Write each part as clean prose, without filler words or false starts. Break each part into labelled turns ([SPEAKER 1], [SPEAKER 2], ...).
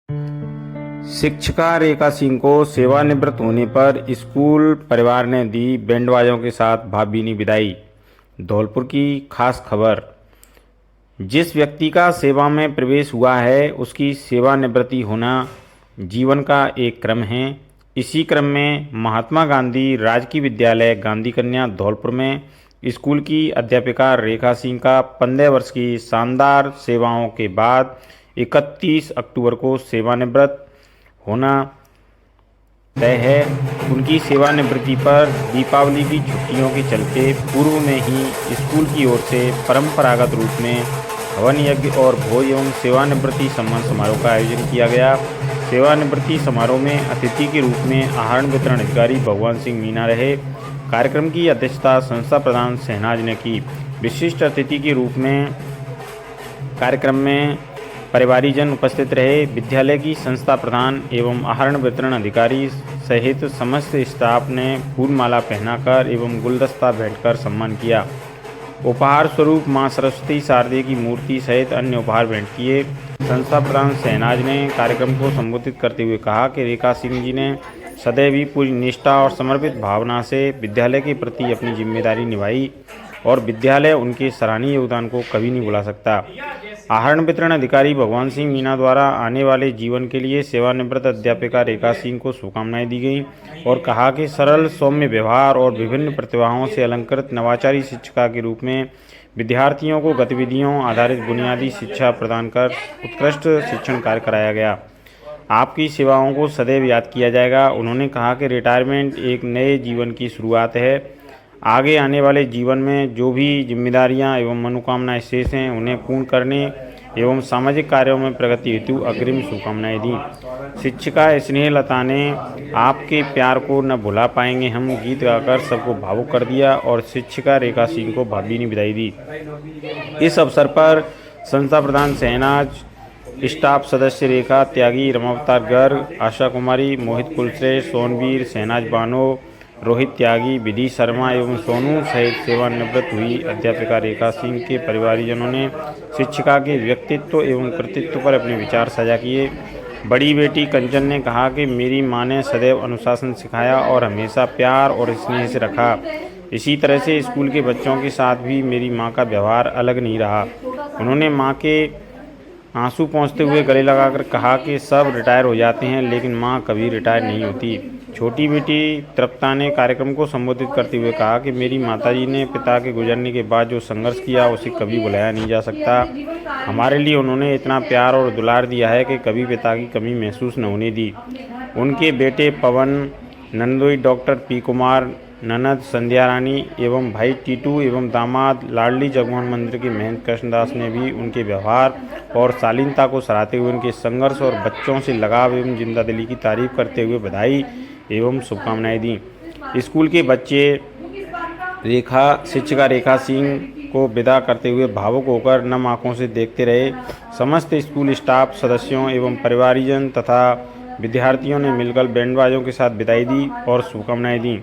[SPEAKER 1] शिक्षिका रेखा सिंह को सेवानिवृत्त होने पर स्कूल परिवार ने दी बैंड बाजों के साथ भावभीनी विदाई। धौलपुर की खास खबर। जिस व्यक्ति का सेवा में प्रवेश हुआ है उसकी सेवानिवृत्ति होना जीवन का एक क्रम है। इसी क्रम में महात्मा गांधी राजकीय विद्यालय गांधी कन्या धौलपुर में स्कूल की अध्यापिका रेखा सिंह का 15 वर्ष की शानदार सेवाओं के बाद 31 अक्टूबर को सेवानिवृत्त होना तय है। उनकी सेवानिवृत्ति पर दीपावली की छुट्टियों के चलते पूर्व में ही स्कूल की ओर से परंपरागत रूप में हवन यज्ञ और भोज एवं सेवानिवृत्ति सम्मान समारोह का आयोजन किया गया। सेवानिवृत्ति समारोह में अतिथि के रूप में आहरण वितरण अधिकारी भगवान सिंह मीना रहे। कार्यक्रम की अध्यक्षता संस्था प्रधान शहनाज ने की। विशिष्ट अतिथि के रूप में कार्यक्रम में परिवारीजन उपस्थित रहे। विद्यालय की संस्था प्रधान एवं आहरण वितरण अधिकारी सहित समस्त स्टाफ ने फूलमाला पहनाकर एवं गुलदस्ता भेंटकर सम्मान किया। उपहार स्वरूप मां सरस्वती शारदे की मूर्ति सहित अन्य उपहार भेंट किए। संस्था प्रधान शहनाज ने कार्यक्रम को संबोधित करते हुए कहा कि रेखा सिंह जी ने सदैव ही पूरी निष्ठा और समर्पित भावना से विद्यालय के प्रति अपनी जिम्मेदारी निभाई और विद्यालय उनके सराहनीय योगदान को कभी नहीं भुला सकता। आहरण वितरण अधिकारी भगवान सिंह मीना द्वारा आने वाले जीवन के लिए सेवानिवृत्त अध्यापिका रेखा सिंह को शुभकामनाएं दी गई और कहा कि सरल सौम्य व्यवहार और विभिन्न प्रतिभाओं से अलंकृत नवाचारी शिक्षिका के रूप में विद्यार्थियों को गतिविधियों आधारित बुनियादी शिक्षा प्रदान कर उत्कृष्ट शिक्षण कार्य कराया गया। आपकी सेवाओं को सदैव याद किया जाएगा। उन्होंने कहा कि रिटायरमेंट एक नए जीवन की शुरुआत है। आगे आने वाले जीवन में जो भी जिम्मेदारियां एवं मनोकामनाएं शेष हैं उन्हें पूर्ण करने एवं सामाजिक कार्यों में प्रगति हेतु अग्रिम शुभकामनाएं दी। शिक्षिका स्नेहलता ने आपके प्यार को न भुला पाएंगे हम गीत गाकर सबको भावुक कर दिया और शिक्षिका रेखा सिंह को भावभीनी विदाई दी। इस अवसर पर संस्था प्रधान शहनाज, स्टाफ सदस्य रेखा त्यागी, रमावतार गर्ग, आशा कुमारी, मोहित कुलश्रेष्ठ, सोनवीर, शहनाज बानो, रोहित त्यागी, विधि शर्मा एवं सोनू सहित सेवानिवृत्त हुई अध्यापिका रेखा सिंह के परिवारीजनों ने शिक्षिका के व्यक्तित्व एवं कृतित्व पर अपने विचार साझा किए। बड़ी बेटी कंचन ने कहा कि मेरी मां ने सदैव अनुशासन सिखाया और हमेशा प्यार और स्नेह से रखा। इसी तरह से स्कूल के बच्चों के साथ भी मेरी मां का व्यवहार अलग नहीं रहा। उन्होंने मां के आंसू पोंछते हुए गले लगाकर कहा कि सब रिटायर हो जाते हैं लेकिन मां कभी रिटायर नहीं होती। छोटी बेटी तृप्ता ने कार्यक्रम को संबोधित करते हुए कहा कि मेरी माताजी ने पिता के गुजरने के बाद जो संघर्ष किया उसे कभी भुलाया नहीं जा सकता। हमारे लिए उन्होंने इतना प्यार और दुलार दिया है कि कभी पिता की कमी महसूस न होने दी। उनके बेटे पवन, नंदोई डॉक्टर पी कुमार, ननद संध्या रानी एवं भाई टीटू एवं दामाद लाडली जगमोहन मंदिर के महेंद्र कृष्णदास ने भी उनके व्यवहार और शालीनता को सराहते हुए उनके संघर्ष और बच्चों से लगाव एवं जिंदादिली की तारीफ करते हुए बधाई एवं शुभकामनाएं दी। स्कूल के बच्चे शिक्षिका रेखा सिंह को विदा करते हुए भावुक होकर नम आंखों से देखते रहे। समस्त स्कूल स्टाफ सदस्यों एवं परिवारीजन तथा विद्यार्थियों ने मिलकर बैंड बाजों के साथ विदाई दी और शुभकामनाएं दी।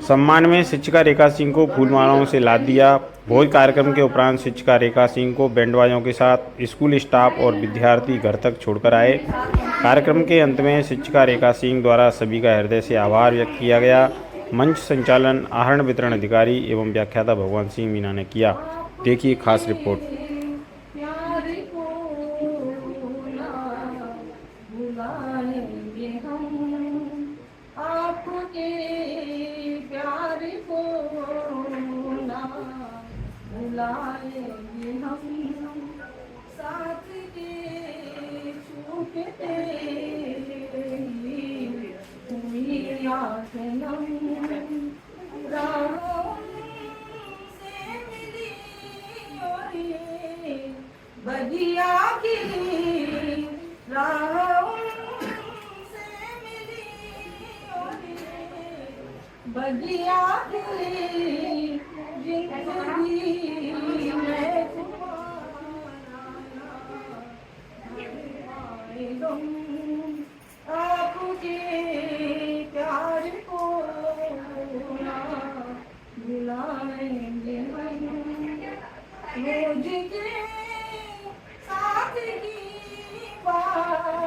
[SPEAKER 1] सम्मान में शिक्षिका रेखा सिंह को फूलमालाओं से लाद दिया। भोज कार्यक्रम के उपरांत शिक्षिका रेखा सिंह को बैंड बाजों के साथ स्कूल स्टाफ और विद्यार्थी घर तक छोड़कर आए। कार्यक्रम के अंत में शिक्षिका रेखा सिंह द्वारा सभी का हृदय से आभार व्यक्त किया गया। मंच संचालन आहरण वितरण अधिकारी एवं व्याख्याता भगवान सिंह मीना ने किया। देखिए खास रिपोर्ट।
[SPEAKER 2] बुलाएंगे हम साथ के छूटते हुई आसनम राहों से मिली और ये बगिया की राहों से मिली और ये बगिया की जिंदगी में आपके प्यार को बुलाएंगे हम रोज के साथ की बात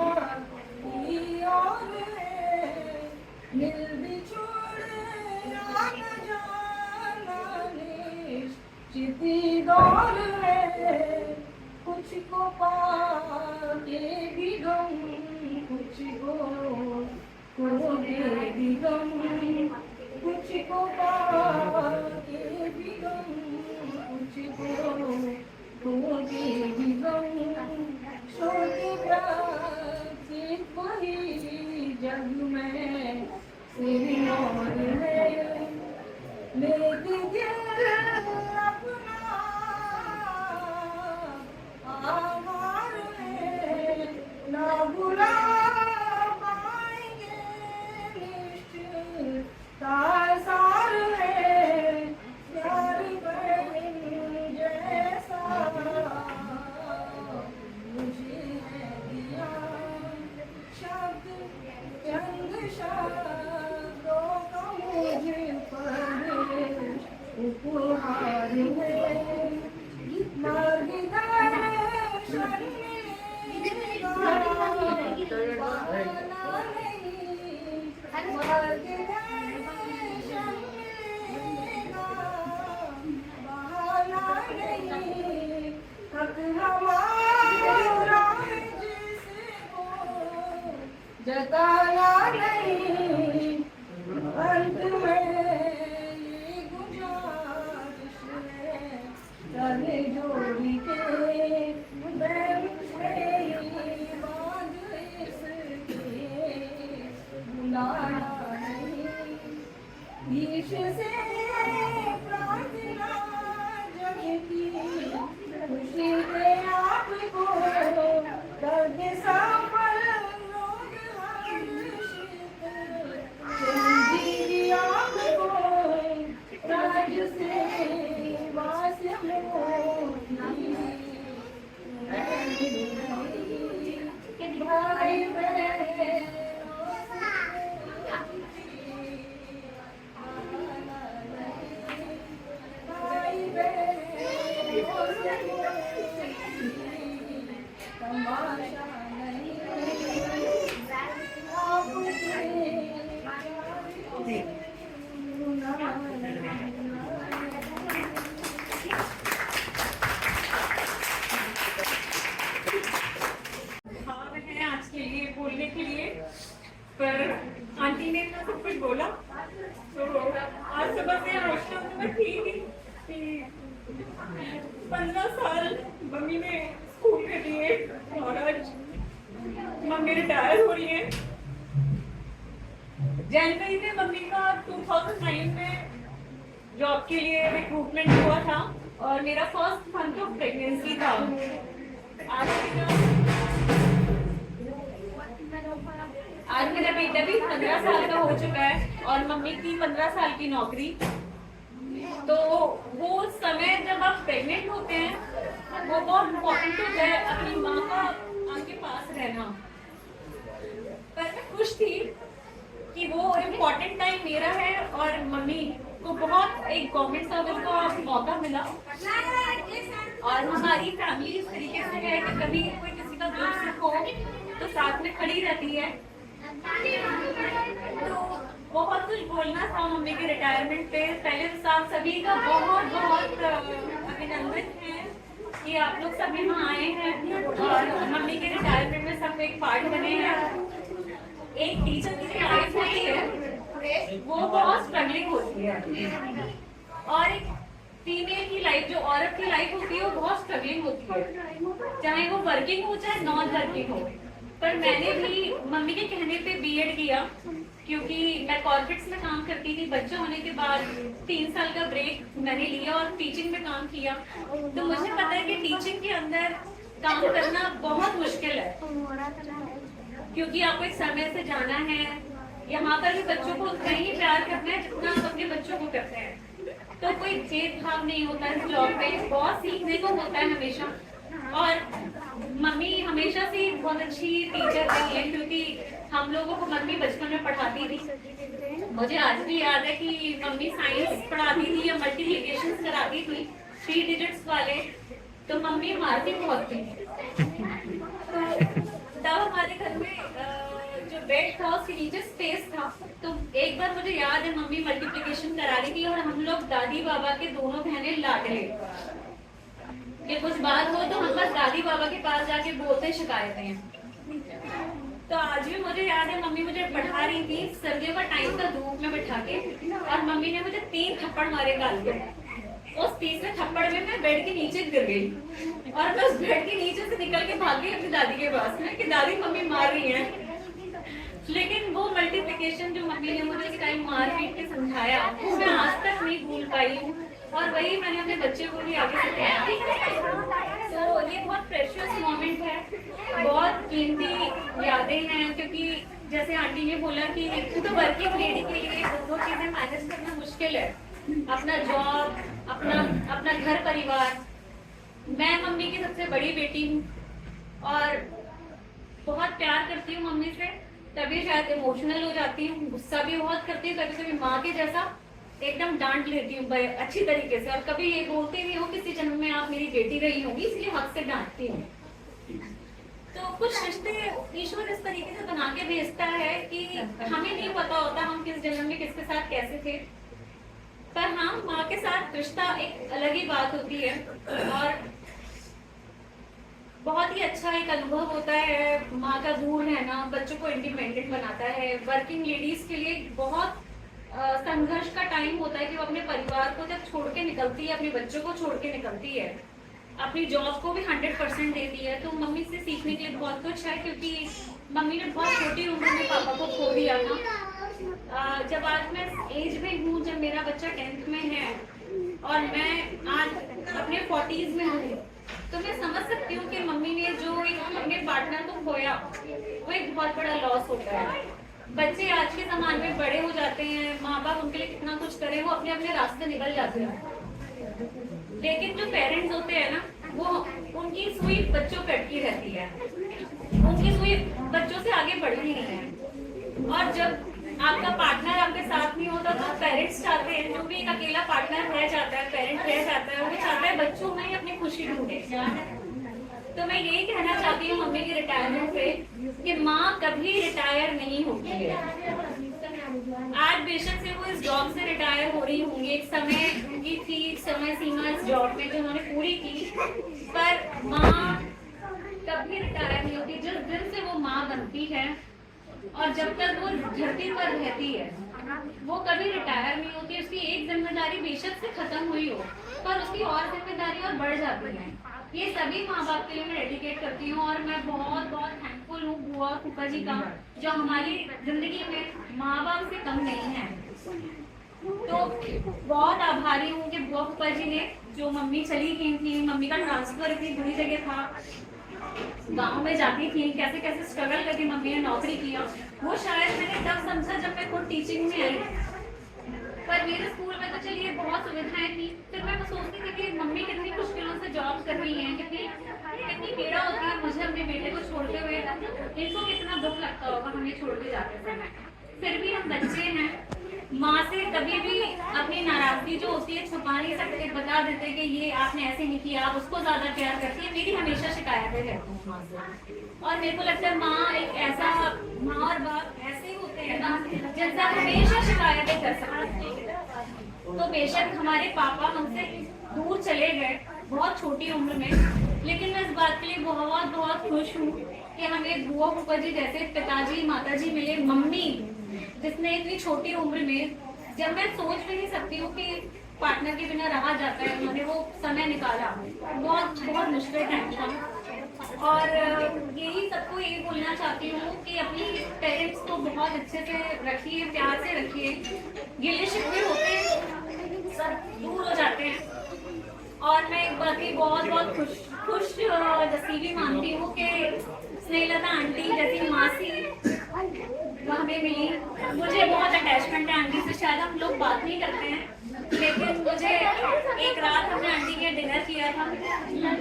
[SPEAKER 2] ना भुला पाएंगे निष्ठा सार है प्यार बहन जैसा मुझे है दिया शब्द चंद शब्दों का मुझे पर उपहार है मार्गदर्शन मिलेगा बहाना नहीं मार्गदर्शन मिलेगा बहाना नहीं हक हमारा है जिसको जताना नहीं अंत में ये गुजारिश है तने जोड़ी के बैठे बांध इसके बुलाना नहीं ईश से प्रार्थना जग की खुशी दे आपको दर्द सफल रोग हर्षित जिंदगी आपको राज से वास भाई तमाशा
[SPEAKER 3] हैं आज के लिए बोलने के लिए, पर आंटी ने इतना सब कुछ बोला तो आज सुबह से आशा तो मैं थी ही कि 15 साल मम्मी ने स्कूल में दिए और आज मम्मी रिटायर हो रही है। जनवरी में मम्मी का 2009 में जॉब के लिए रिक्रूटमेंट हुआ था और मेरा फर्स्ट मंथ ऑफ प्रेगनेंसी था। आज मेरा बेटा भी 15 साल का हो चुका है और मम्मी की 15 साल की नौकरी। तो वो समय जब आप प्रेग्नेंट होते हैं वो बहुत इम्पोर्टेंट होता है अपनी माँ का आपके पास रहना। पर मैं खुश थी कि वो इम्पोर्टेंट टाइम मेरा है और मम्मी को बहुत एक गवर्नमेंट सर्विस का मौका मिला। और हमारी फैमिली इस तरीके से है कि कभी कोई किसी का दुख सुख हो तो साथ में खड़ी रहती है। तो बहुत कुछ बोलना था मम्मी के रिटायरमेंट पे। पहले तो आप सभी का बहुत बहुत अभिनंदन है कि आप लोग सब यहाँ आए हैं और मम्मी के रिटायरमेंट में सब एक पार्ट बने हैं। एक टीचर की लाइफ होती है वो बहुत स्ट्रगलिंग होती है और एक फीमेल की लाइफ जो औरत की लाइफ होती है वो बहुत स्ट्रगलिंग होती है, चाहे वो वर्किंग हो चाहे नॉन वर्किंग हो। पर मैंने भी मम्मी के कहने पे बीएड किया क्योंकि मैं कॉर्पोरेट्स में काम करती थी। बच्चा होने के बाद 3 साल का ब्रेक मैंने लिया और टीचिंग में काम किया। तो मुझे पता है कि टीचिंग के अंदर काम करना बहुत मुश्किल है क्योंकि आपको एक समय से जाना है। यहाँ पर भी बच्चों को उतना ही प्यार करना है जितना आप अपने बच्चों को करते हैं। तो कोई भेदभाव नहीं होता इस जॉब पे, बहुत सीखने को होता है हमेशा। और मम्मी हमेशा से बहुत अच्छी टीचर रही है क्योंकि हम लोगों को मम्मी बचपन में पढ़ाती थी। मुझे आज भी याद है कि मम्मी साइंस पढ़ाती थी या मल्टीप्लिकेशन कराती थी 3 डिजिट्स वाले, तो मम्मी मारती बहुत थी। तब हमारे घर में जो बेड था उसके नीचे स्पेस था। तो एक बार मुझे याद है मम्मी मल्टीप्लिकेशन करा रही थी और हम लोग दादी बाबा के दोनों बहनें लाडले कि कुछ बात हो तो हम बस दादी बाबा के पास जाके बोलते शिकायतें। तो आज भी मुझे याद है मम्मी मुझे पढ़ा रही थी, सर्दियों का टाइम था, धूप में बैठा के, और मम्मी ने मुझे 3 थप्पड़ मारे गाल पे। उस तीसरे थप्पड़ में मैं बेड के नीचे गिर गई और मैं उस बेड के नीचे से निकल के भाग गई अपनी दादी के पास में कि दादी मम्मी मार रही है। लेकिन वो मल्टीप्लिकेशन जो मम्मी ने मुझे उस टाइम मार पीट के समझाया वो मैं आज तक नहीं भूल पाई। और वही मैंने अपने बच्चे को भी आगे सिखाया। तो ये बहुत प्रेशियस मोमेंट है, बहुत कीमती यादें हैं, क्योंकि जैसे आंटी ने बोला कि तो वर्किंग लेडी के लिए दो चीजें मैनेज करना मुश्किल है, अपना जॉब, अपना घर परिवार। मैं मम्मी की सबसे बड़ी बेटी हूँ और बहुत प्यार करती हूँ मम्मी से, तभी शायद इमोशनल हो जाती हूँ, गुस्सा भी बहुत करती हूँ, कभी कभी माँ के जैसा एकदम डांट लेती हूँ अच्छी तरीके से, और कभी ये बोलती भी हूँ किसी जन्म में आप मेरी बेटी रही होंगी इसलिए हक से डांटती हूँ। तो कुछ रिश्ते ईश्वर इस तरीके से बना के भेजता है कि हमें नहीं पता होता हम किस जन्म में किसके साथ कैसे थे, पर हाँ माँ के साथ रिश्ता एक अलग ही बात होती है और बहुत ही अच्छा एक अनुभव होता है। माँ का दूर रहना बच्चों को इंडिपेंडेंट बनाता है। वर्किंग लेडीज के लिए बहुत संघर्ष का टाइम होता है कि वो अपने परिवार को जब छोड़ के निकलती है, अपने बच्चों को छोड़ के निकलती है, अपनी जॉब को भी 100% देती है। तो मम्मी से सीखने के लिए बहुत कुछ है, क्योंकि मम्मी ने बहुत छोटी उम्र में पापा को खो दिया था। जब आज मैं एज में हूँ, जब मेरा बच्चा 10th में है और मैं आज अपने 40s में हूँ, तो मैं समझ सकती हूँ कि मम्मी ने जो अपने पार्टनर को खोया वो एक बहुत बड़ा लॉस होता है। बच्चे आज के ज़माने में बड़े हो जाते हैं, माँ बाप उनके लिए कितना कुछ करें, वो अपने अपने रास्ते निकल जाते हैं, लेकिन जो पेरेंट्स होते हैं ना, वो उनकी सुई बच्चों पे अटकी रहती है, उनकी सुई बच्चों से आगे बढ़ती नहीं है। और जब आपका पार्टनर आपके साथ नहीं होता तो पेरेंट्स चाहते हैं, जो भी एक अकेला पार्टनर रह जाता है, पेरेंट रह जाता है, वो चाहता है बच्चों में ही अपनी खुशी ढूंढे। तो मैं यही कहना चाहती हूँ मम्मी की रिटायरमेंट पे कि माँ कभी रिटायर नहीं होती है। आज बेशक से वो इस जॉब से रिटायर हो रही होंगी, एक समय उनकी थी, एक समय सीमा इस जॉब में जो उन्होंने पूरी की, पर माँ कभी रिटायर नहीं होती। जिस दिन से वो माँ बनती है और जब तक वो धरती पर रहती है, वो कभी रिटायर नहीं होती। उसकी एक जिम्मेदारी बेशक से खत्म हुई हो, पर उसकी और जिम्मेदारी और बढ़ जाती है। ये सभी माँ बाप के लिए मैं डेडिकेट करती हूँ और मैं बहुत बहुत थैंकफुल हूँ बुआ फूफा जी का, जो हमारी जिंदगी में माँ बाप से कम नहीं है। तो बहुत आभारी हूँ कि बुआ फूफा जी ने, जो मम्मी चली गई थी, मम्मी का ट्रांसफर इतनी बुरी जगह था, गांव में जाती थी, कैसे कैसे स्ट्रगल करके मम्मी ने नौकरी किया, वो शायद मैंने तब समझा जब मैं खुद टीचिंग में आई। पर मेरे स्कूल में तो चलिए बहुत सुविधाएं थी, फिर मैं सोचती थी कि मम्मी कितनी मुश्किलों से जॉब कर रही हैं, कितनी पीड़ा होती है मुझे अपने बेटे को छोड़ते हुए, इनको कितना दुख लगता होगा हमें छोड़ के जाते समय। फिर भी हम बच्चे हैं, माँ से कभी भी अपनी नाराजगी जो होती है छुपा नहीं सकते, बता देते कि ये आपने ऐसे नहीं किया, आप उसको ज्यादा प्यार करती है। मेरी हमेशा शिकायतें रहती हैं माँ से, और मेरे को लगता है माँ एक ऐसा, माँ और बाप ऐसे होते हैं ना जिनसे हमेशा शिकायतें कर सकते हैं। तो बेशक हमारे पापा हमसे दूर चले गए बहुत छोटी उम्र में, लेकिन मैं इस बात के लिए बहुत बहुत खुश हूँ कि हमें बुआ फूफा जी जैसे पिताजी माताजी मिले। मम्मी जिसने इतनी छोटी उम्र में, जब मैं सोच भी नहीं सकती हूँ कि पार्टनर के बिना रहा जाता है, उन्होंने वो समय निकाला, बहुत बहुत मुश्किल टाइम था। और यही सबको यही बोलना चाहती हूँ कि अपनी पेरेंट्स को बहुत अच्छे से रखिए, प्यार से रखिए। गिले शिकवे होते हैं, सब दूर हो जाते हैं। और मैं एक बात की बहुत बहुत खुश नसीबी मानती हूँ कि स्नेहलता आंटी जैसी मासी हमें मिली। मुझे बहुत अटैचमेंट है आंटी से, शायद हम लोग बात नहीं करते हैं, लेकिन मुझे एक रात हमने आंटी के डिनर किया था,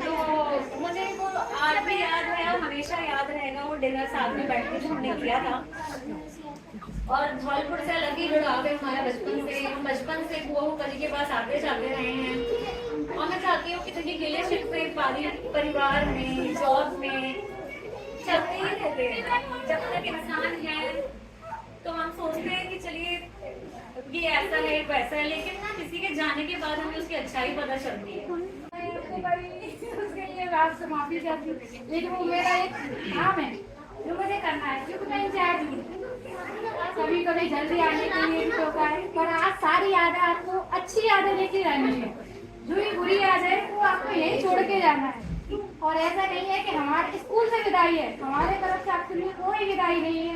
[SPEAKER 3] तो मुझे वो आज भी याद है और हमेशा याद रहेगा वो डिनर साथ में बैठ के जो हमने किया था। और धौलपुर से अलग ही जुड़ाव है हमारा बचपन से, हम बचपन से बुआ फूफा जी के पास आते जाते रहे हैं। और मैं चाहती हूँ कि देखिए गिले शिकवे परिवार में, जॉब में चलते ही रहते हैं। जब तक इंसान है तो हम सोचते हैं कि चलिए ये ऐसा है वैसा है, लेकिन ना किसी के जाने के बाद हमें उसकी अच्छाई पता चलती है।
[SPEAKER 2] उसके लिए रात से माफी चाहती हूँ, लेकिन वो मेरा एक काम है जो मुझे करना है, क्योंकि मैं इंतजार हूँ। कभी कभी जल्दी आने के लिए भी होता है, पर आज सारी यादें आपको अच्छी यादें लेके जानी है। जो भी बुरी याद है वो आपको यही छोड़ के जाना है। और ऐसा नहीं है कि हमारे स्कूल से विदाई है, हमारे तरफ से आपके लिए कोई विदाई नहीं है।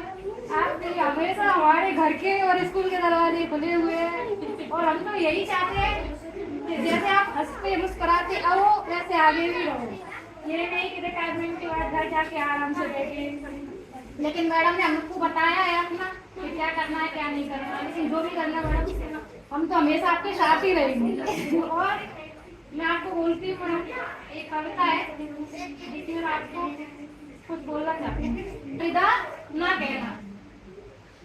[SPEAKER 2] आपके लिए हमेशा हमारे घर के और स्कूल के दरवाजे खुले हुए हैं। और हम तो यही चाहते हैं कि जैसे आप हंसते मुस्कुराते आओ वैसे आगे भी रहो। ये नहीं कि रिटायरमेंट के बाद घर जाके आराम से बैठे। लेकिन मैडम ने हमको बताया है अपना कि क्या करना है क्या नहीं करना है, लेकिन जो भी करना है मैडम हम तो हमेशा आपके साथ ही रहेंगे। और मैं आपको बोलती हूँ मैडम, एक कविता है जिसमें मैं आपको कुछ बोलना चाहती हूँ। अलविदा ना कहना,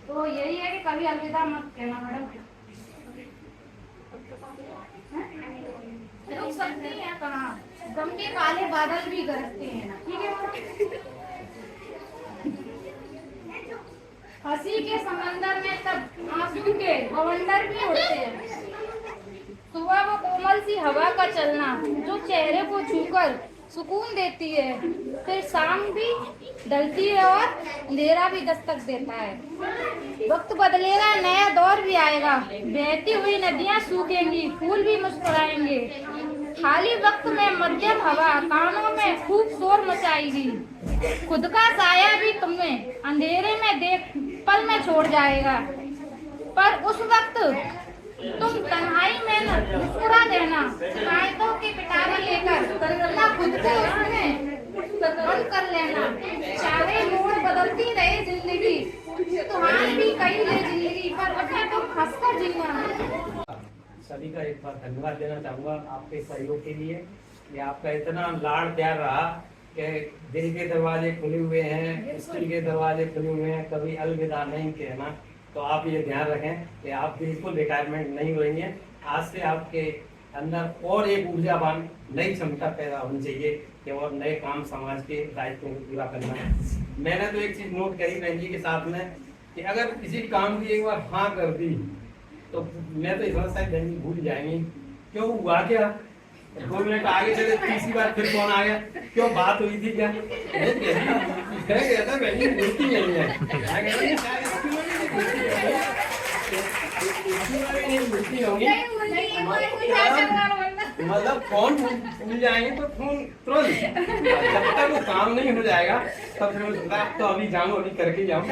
[SPEAKER 2] तो यही है कि कभी अलविदा मत कहना मैडम। रुक सकती हैं कहाँ, गम के काले बादल भी गरजते हैं, ठीक है मैडम। हंसी के समंदर में तब आंसू के बवंडर भी उड़ते हैं। सुबह वो कोमल सी हवा का चलना जो चेहरे को छूकर सुकून देती है, फिर शाम भी ढलती है और अंधेरा भी दस्तक देता है। वक्त बदलेगा, नया दौर भी आएगा, बहती हुई नदियां सूखेंगी, फूल भी मुस्कुराएंगे। खाली वक्त में मध्यम हवा कानों में खूब शोर मचाएगी। खुद का साया भी तुम्हें अंधेरे में देख पल में छोड़ जाएगा, पर उस वक्त तुम तन्हाई में न मुस्कुरा देना। शिकायतों की पिटारी लेकर ना खुद को उसमें बंद कर लेना। चाहे मोड़ बदलती रहे जिंदगी, तुम्हारी भी कई ले जिंदगी, पर अभी तुम हंसकर जीना।
[SPEAKER 4] सभी का एक बार धन्यवाद देना चाहूँगा आपके सहयोग के लिए कि आपका इतना लाड़ प्यार रहा कि दिल के दरवाजे खुले हुए हैं, स्कूल के दरवाजे खुले हुए हैं, कभी अलविदा नहीं कहना। तो आप ये ध्यान रखें कि आप बिल्कुल रिटायरमेंट नहीं होंगे। आज से आपके अंदर और एक ऊर्जावान नई क्षमता पैदा होनी चाहिए कि और नए काम समाज के दायित्वों को पूरा करना है। मैंने तो एक चीज़ नोट करी बहन जी के साथ में कि अगर किसी काम की एक बार हाँ कर दी तो मैं तो समझता है बहन जी भूल जाएंगी क्यों हुआ क्या, 2 मिनट आगे चले, तीसरी बार फिर कौन आ गया, क्यों बात हुई थी क्या, मतलब फोन भूल जाएंगे तो फोन तुरंत, जब तक वो काम नहीं हो जाएगा तब फिर तो अभी जाऊँ अभी करके जाऊँ।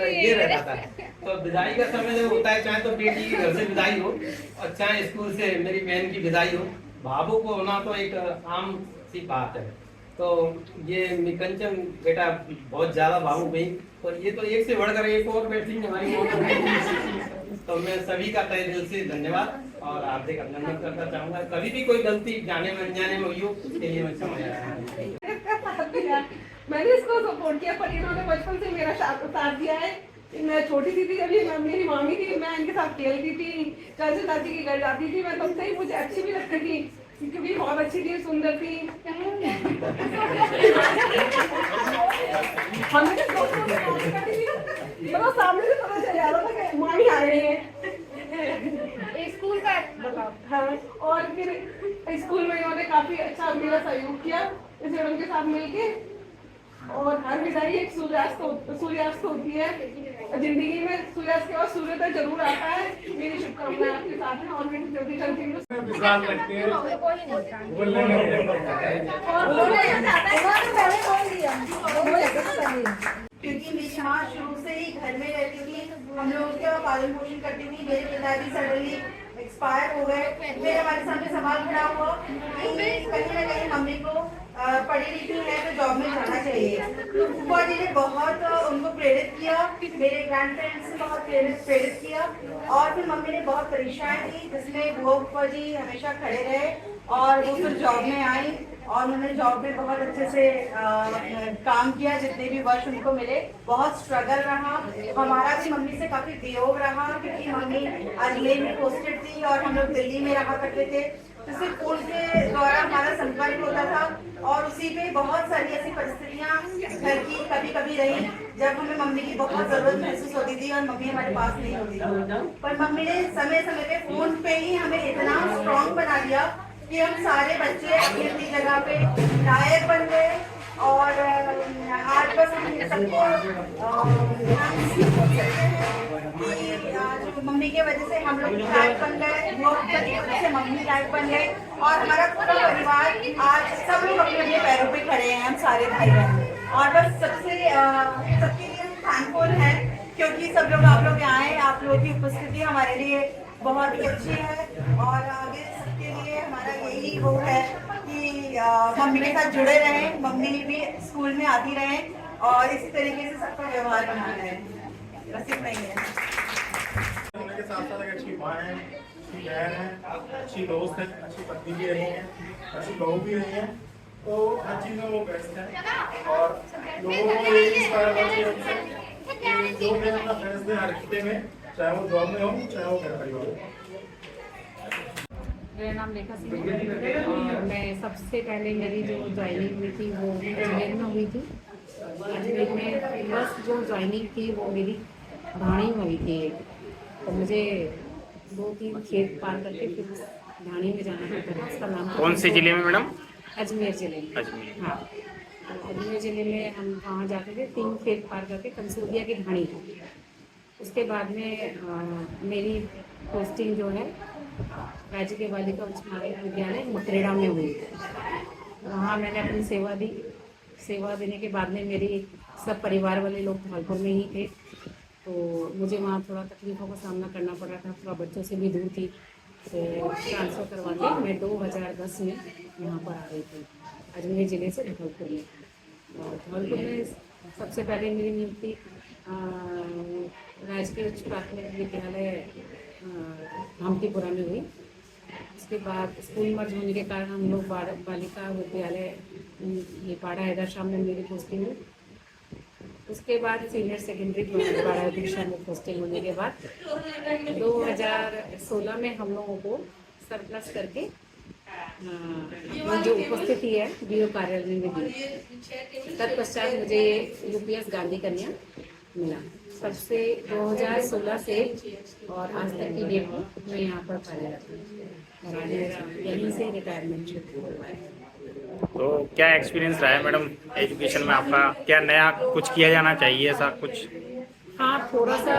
[SPEAKER 4] ये रहता था। तो विदाई का समय जब होता है, चाहे तो बेटी के घर से विदाई हो और चाहे स्कूल से मेरी बहन की विदाई हो, भावुक को होना तो एक आम सी बात है। तो ये निकंचन बेटा बहुत ज्यादा भावुक हुई, और ये तो एक से बढ़कर एक और बैठी हमारी। तो मैं सभी का तहे दिल से धन्यवाद और हार्दिक अभिनंदन करना चाहूंगा। कभी भी कोई गलती जाने में अनजाने में हुई हो उसके लिए मैं क्षमा चाहूंगा।
[SPEAKER 5] मैंने इसको सपोर्ट किया, पर इन्होंने बचपन से मेरा साथ दिया है। मैं छोटी सी थी जब ये मेरी मामी थी, मैं इनके साथ खेलती थी, चाचा चाची के घर जाती थी। मैं तब से ही मुझे अच्छी भी लगती थी क्योंकि बहुत अच्छी थी, सुंदर थी। मतलब सामने से पता चल जाता था कि मामी आ रही है।
[SPEAKER 2] स्कूल का बताओ।
[SPEAKER 5] हाँ, और फिर स्कूल में इन्होंने काफी अच्छा मेरा सहयोग किया इस मैडम के साथ मिलके। और हर विदाई एक सूर्यास्त होती है जिंदगी में, सूर्यास्त के बाद सूर्योदय जरूर आता है। मेरी शुभकामनाएं आपके साथ हैं और मैं जल्दी कंटिन्यू
[SPEAKER 6] क्योंकि मेरी माँ शुरू से ही घर में रहती थी, हम लोग उसका पालन पोषण करती थी। मेरे पिताजी सडनली एक्सपायर हो गए, फिर हमारे सामने सवाल खड़ा हुआ कि कहीं ना कहीं मम्मी को पढ़ी लिखी है तो जॉब में जाना चाहिए। तो फूफा जी ने बहुत उनको प्रेरित किया, मेरे ग्रैंड पेरेंट्स ने बहुत प्रेरित किया, और फिर मम्मी ने बहुत परीक्षाएं दी जिसमें फूफा जी हमेशा खड़े रहे और वो फिर जॉब में आई और उन्होंने जॉब में बहुत अच्छे से काम किया। जितने भी वर्ष उनको मिले, बहुत स्ट्रगल रहा। हमारा भी मम्मी से काफी वियोग रहा क्योंकि मम्मी अजमेर में पोस्टेड थी और हम लोग दिल्ली में रहा करते थे। तो सिर्फ फोन के द्वारा हमारा संपर्क होता था और उसी पे बहुत सारी ऐसी परिस्थितियाँ घर की कभी कभी रही जब हमें मम्मी की बहुत जरूरत महसूस होती थी और मम्मी हमारे पास नहीं होती थी। पर मम्मी ने समय समय पे फोन पे ही हमें इतना स्ट्रॉन्ग बना दिया कि हम सारे बच्चे अपनी अपनी जगह पे नायक बन गए। और आज बस हम सबको आज मम्मी के वजह से हम लोग लायक बन गए, वो वजह से मम्मी लायक बन गए और हमारा पूरा परिवार आज सब लोग अपने अपने पैरों पे खड़े हैं, हम सारे भाई बहन। और बस सबके लिए थैंकफुल है क्योंकि सब लोग आप लोग यहाँ आए, आप लोगों की उपस्थिति हमारे लिए बहुत ही अच्छी है और आगे सबके लिए हमारा यही वो है कि मम्मी के साथ जुड़े रहें, मम्मी भी स्कूल में आती रहें और इसी तरीके से सबका व्यवहार बना रहे। बस इतना ही है।
[SPEAKER 7] होने के साथ साथ एक अच्छी माँ है, अच्छी बहन है, अच्छी दोस्त है, अच्छी पत्नी भी रही है, अच्छी बहू भी रही है, तो हर चीज़ में वो बेस्ट है। और लोगों को ये इंस्पायर करती है उनसे कि जो भी अपना फैसले हर रिश्ते में, चाहे वो जॉब में हो चाहे वो घर परिवार हो।
[SPEAKER 8] मेरा नाम रेखा सिंह है और मैं सबसे पहले मेरी जो ज्वाइनिंग हुई थी वो अजमेर में हुई थी। अजमेर में फर्स्ट जो ज्वाइनिंग थी वो मेरी ढाणी में हुई थी। तो मुझे 2-3 खेत पार करके फिर ढाणी में जाना पड़ता था। उसका नाम
[SPEAKER 1] कौन से जिले में मैडम?
[SPEAKER 8] अजमेर जिले में।
[SPEAKER 1] अजमेर।
[SPEAKER 8] हाँ, तो अजमेर जिले में हम वहाँ जाते थे 3 खेत पार करके कंसूरिया की ढाणी। उसके बाद में मेरी पोस्टिंग जो है राजकीय बालिका उच्च माध्यमिक विद्यालय मुत्रेड़ा में हुई। वहाँ मैंने अपनी सेवा दी। सेवा देने के बाद में मेरी सब परिवार वाले लोग धौलपुर में ही थे, तो मुझे वहाँ थोड़ा तकलीफ़ों का सामना करना पड़ रहा था, थोड़ा बच्चों से भी दूर थी, तो ट्रांसफ़र करवा के मैं 2010 में यहाँ पर आ गई थी अजमेर ज़िले से धौलपुर में। और धौलपुर में सबसे पहले मेरी नियुक्ति राजकीय उच्च प्राथमिक विद्यालय भामतीपुरा में हुई। उसके बाद स्कूल मर्ज होने के कारण हम लोग बालिका विद्यालय ये पाड़ा हैदरशाह में मेरी पोस्टिंग हुई। उसके बाद सीनियर सेकेंडरी पाड़ा हैदरशाह में पोस्टिंग होने के बाद 2016 में हम लोगों को सरप्लस करके जो उपस्थिति है बीओ कार्यालय में दी। तत्पश्चात मुझे यूपीएस गांधी कन्या मिला। सबसे 2016 से और आज तक की डेट में मैं यहाँ पर कार्यरत हूँ और आज मेरा यहीं से रिटायरमेंट हुआ है।
[SPEAKER 1] तो क्या एक्सपीरियंस रहा है मैडम एजुकेशन में आपका? क्या नया कुछ किया जाना चाहिए ऐसा कुछ?
[SPEAKER 8] हाँ, थोड़ा सा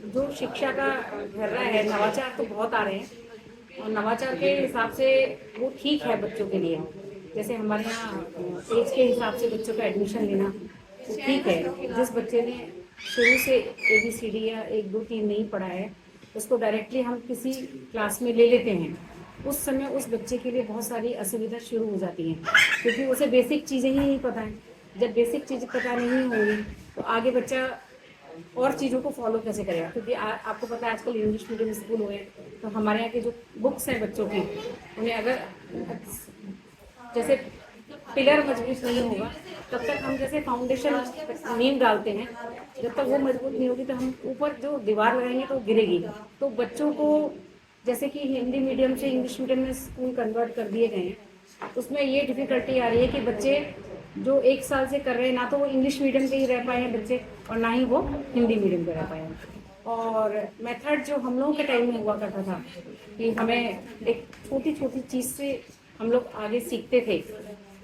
[SPEAKER 8] जो शिक्षा का धर्रा है, नवाचार तो बहुत आ रहे हैं और नवाचार के हिसाब से वो ठीक है बच्चों के लिए। जैसे हमारे यहाँ एज के हिसाब से बच्चों का एडमिशन लेना तो ठीक है। जिस बच्चे ने शुरू से ABCD या 1 2 3 नहीं पढ़ा है उसको डायरेक्टली हम किसी क्लास में ले लेते हैं, उस समय उस बच्चे के लिए बहुत सारी असुविधा शुरू हो जाती हैं, क्योंकि उसे बेसिक चीज़ें ही नहीं पता हैं। जब बेसिक चीज़ पता नहीं होगी तो आगे बच्चा और चीज़ों को फॉलो कैसे करेगा? क्योंकि आपको पता है आजकल इंग्लिश मीडियम स्कूल हुए हैं, तो हमारे यहाँ की जो बुक्स हैं बच्चों की, उन्हें अगर जैसे पिलर मजबूत नहीं होगा तब तक हम जैसे फाउंडेशन नींव डालते हैं, जब तक वो मजबूत नहीं होगी तो हम ऊपर जो दीवार लगाएंगे तो गिरेगी। तो बच्चों को जैसे कि हिंदी मीडियम से इंग्लिश मीडियम में स्कूल कन्वर्ट कर दिए गए हैं, उसमें ये डिफ़िकल्टी आ रही है कि बच्चे जो 1 साल से कर रहे हैं ना तो वो इंग्लिश मीडियम के ही रह पाए हैं बच्चे और ना ही वो हिंदी मीडियम के रह पाए हैं। और मेथड जो हम लोगों के टाइम में हुआ करता था कि हमें एक छोटी छोटी चीज़ से हम लोग आगे सीखते थे,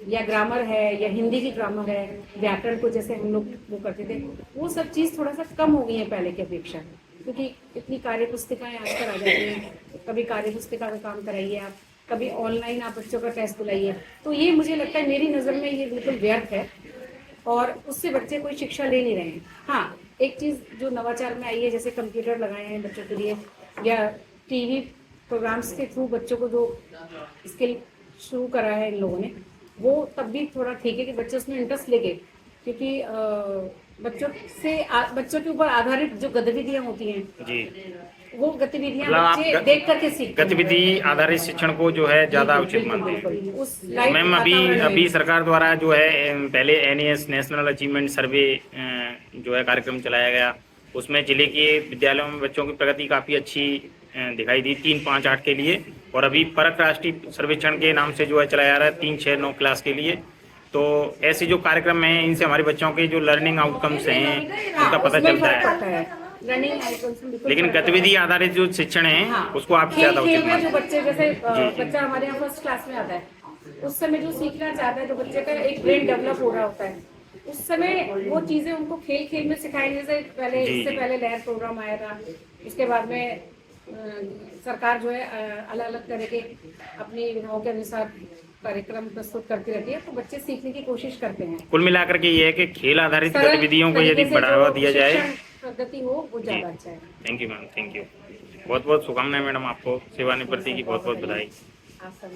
[SPEAKER 8] या ग्रामर है या हिंदी की ग्रामर है, व्याकरण को जैसे हम लोग वो करते थे, वो सब चीज़ थोड़ा सा कम हो गई है पहले की अपेक्षा, क्योंकि इतनी कार्य पुस्तिकाएँ आजकल आ जाती हैं। कभी कार्य पुस्तिका का काम कराइए आप, कभी ऑनलाइन आप बच्चों का टेस्ट बुलाइए, तो ये मुझे लगता है मेरी नज़र में ये बिल्कुल व्यर्थ है और उससे बच्चे कोई शिक्षा ले नहीं रहे हैं। हाँ, एक चीज़ जो नवाचार में आई है, जैसे कंप्यूटर लगाए हैं बच्चों के लिए या टीवी प्रोग्राम्स के थ्रू बच्चों को जो स्किल शुरू करा है इन लोगों ने, वो तब भी थोड़ा ठीक है कि बच्चे उसमें इंटरेस्ट लेके, क्योंकि बच्चों के ऊपर आधारित जो गतिविधियाँ होती हैं
[SPEAKER 1] जी,
[SPEAKER 8] वो गतिविधियाँ
[SPEAKER 1] मतलब
[SPEAKER 8] बच्चे देख करके सीखते हैं।
[SPEAKER 1] गतिविधि आधारित शिक्षण को जो है ज़्यादा उचित मानते हैं।
[SPEAKER 8] उस लाइफ
[SPEAKER 1] मैम अभी सरकार द्वारा जो है पहले NAS नेशनल अचीवमेंट सर्वे जो है कार्यक्रम चलाया गया, उसमें जिले के विद्यालयों में बच्चों की प्रगति काफ़ी अच्छी दिखाई दी 3, 5, 8 के लिए, और अभी परख राष्ट्रीय सर्वेक्षण के नाम से जो है चलाया जा रहा है 3, 6, 9 क्लास के लिए। तो ऐसे जो कार्यक्रम हैं इनसे हमारे बच्चों के जो लर्निंग आउटकम्स हैं उनका पता चलता है, लेकिन गतिविधि आधारित जो शिक्षण है उसको आप ज़्यादा उचित मानते हैं।
[SPEAKER 8] जो बच्चे जैसे बच्चा हमारे यहाँ फर्स्ट क्लास में आता है, उस समय जो सीखना चाहता है, जो बच्चे का एक ब्रेन डेवलप हो रहा होता है, उस समय वो चीज़ें उनको खेल खेल में सिखाएंगे। जैसे पहले इससे पहले लहर प्रोग्राम आया था, उसके बाद में सरकार जो है अलग अलग तरह के अपनी विधाओं के अनुसार कार्यक्रम प्रस्तुत करती रहती है, तो बच्चे सीखने की कोशिश करते हैं।
[SPEAKER 1] कुल मिलाकर के ये है कि खेल आधारित गतिविधियों को यदि बढ़ावा दिया जाए
[SPEAKER 8] प्रगति हो वो ज़्यादा अच्छा है।
[SPEAKER 1] Thank you ma'am, thank you. बहुत बहुत शुभकामनाएं मैडम, आपको सेवानिवृत्ति की बहुत बहुत बधाई।
[SPEAKER 8] आप सब